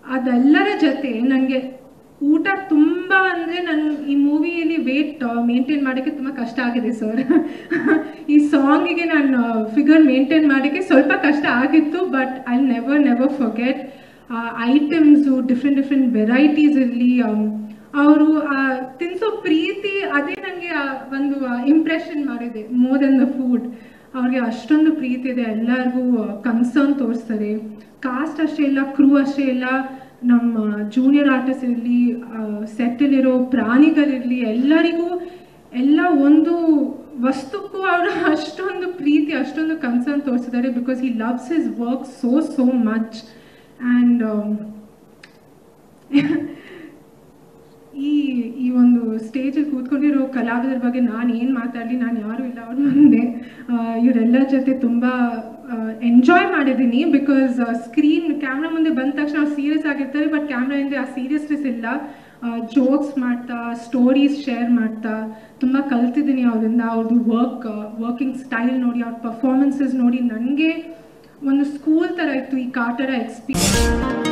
ಅದೆಲ್ಲರ ಜೊತೆ ನನಗೆ ಊಟ ತುಂಬ ಅಂದರೆ ನಾನು ಈ ಮೂವಿಯಲ್ಲಿ ವೇಟ್ ಮೇಂಟೈನ್ ಮಾಡೋಕ್ಕೆ ತುಂಬ ಕಷ್ಟ ಆಗಿದೆ ಸರ್. ಈ ಸಾಂಗಿಗೆ ನಾನು ಫಿಗರ್ ಮೇಂಟೈನ್ ಮಾಡೋಕ್ಕೆ ಸ್ವಲ್ಪ ಕಷ್ಟ ಆಗಿತ್ತು, but I never forget items different varieties ಇರಲಿ, ಅವರು ತಿನ್ನಿಸೋ ಪ್ರೀತಿ ಅದೇ ನನಗೆ ಒಂದು ಇಂಪ್ರೆಷನ್ ಮಾಡಿದೆ ಮೋರ್ ದೆನ್ ದ ಫುಡ್. ಅವ್ರಿಗೆ ಅಷ್ಟೊಂದು ಪ್ರೀತಿ ಇದೆ, ಎಲ್ಲರಿಗೂ ಕನ್ಸರ್ನ್ ತೋರಿಸ್ತಾರೆ. ಕಾಸ್ಟ್ ಅಷ್ಟೇ ಇಲ್ಲ, ಕ್ರೂ ಅಷ್ಟೇ ಇಲ್ಲ, ನಮ್ಮ ಜೂನಿಯರ್ ಆರ್ಟಿಸ್ಟ್ ಇರಲಿ, ಸೆಟ್ಟಲ್ಲಿರೋ ಪ್ರಾಣಿಗಳಿರಲಿ, ಎಲ್ಲರಿಗೂ ಎಲ್ಲ ಒಂದು ವಸ್ತುಕ್ಕೂ ಅವರು ಅಷ್ಟೊಂದು ಪ್ರೀತಿ ಅಷ್ಟೊಂದು ಕನ್ಸರ್ನ್ ತೋರಿಸಿದ್ದಾರೆ. Because he loves his work so much. And ಈ ಒಂದು ಸ್ಟೇಜಲ್ಲಿ ಕೂತ್ಕೊಂಡಿರೋ ಕಲಾವಿದರ ಬಗ್ಗೆ ನಾನು ಏನು ಮಾತಾಡಲಿ, ನಾನು ಯಾರೂ ಇಲ್ಲ ಅವ್ರ ಮುಂದೆ. ಇವರೆಲ್ಲರ ಜೊತೆ ತುಂಬ ಎಂಜಾಯ್ ಮಾಡಿದ್ದೀನಿ. ಬಿಕಾಸ್ ಕ್ಯಾಮ್ರಾ ಮುಂದೆ ಬಂದ ತಕ್ಷಣ ಅವ್ರು ಸೀರಿಯಸ್ ಆಗಿರ್ತಾರೆ, ಬಟ್ ಕ್ಯಾಮ್ರಾ ಹಿಂದೆ ಆ ಸೀರಿಯಸ್ನೆಸ್ ಇಲ್ಲ. ಜೋಕ್ಸ್ ಮಾಡ್ತಾ, ಸ್ಟೋರೀಸ್ ಶೇರ್ ಮಾಡ್ತಾ ತುಂಬ ಕಲ್ತಿದ್ದೀನಿ ಅವರಿಂದ. ಅವ್ರದ್ದು ವರ್ಕಿಂಗ್ ಸ್ಟೈಲ್ ನೋಡಿ, ಅವ್ರ ಪರ್ಫಾರ್ಮೆನ್ಸಸ್ ನೋಡಿ ನನಗೆ ಒಂದು ಸ್ಕೂಲ್ ಥರ ಇತ್ತು ಈ ಕಾಟರ ಎಕ್ಸ್ಪೀರಿಯನ್ಸ್.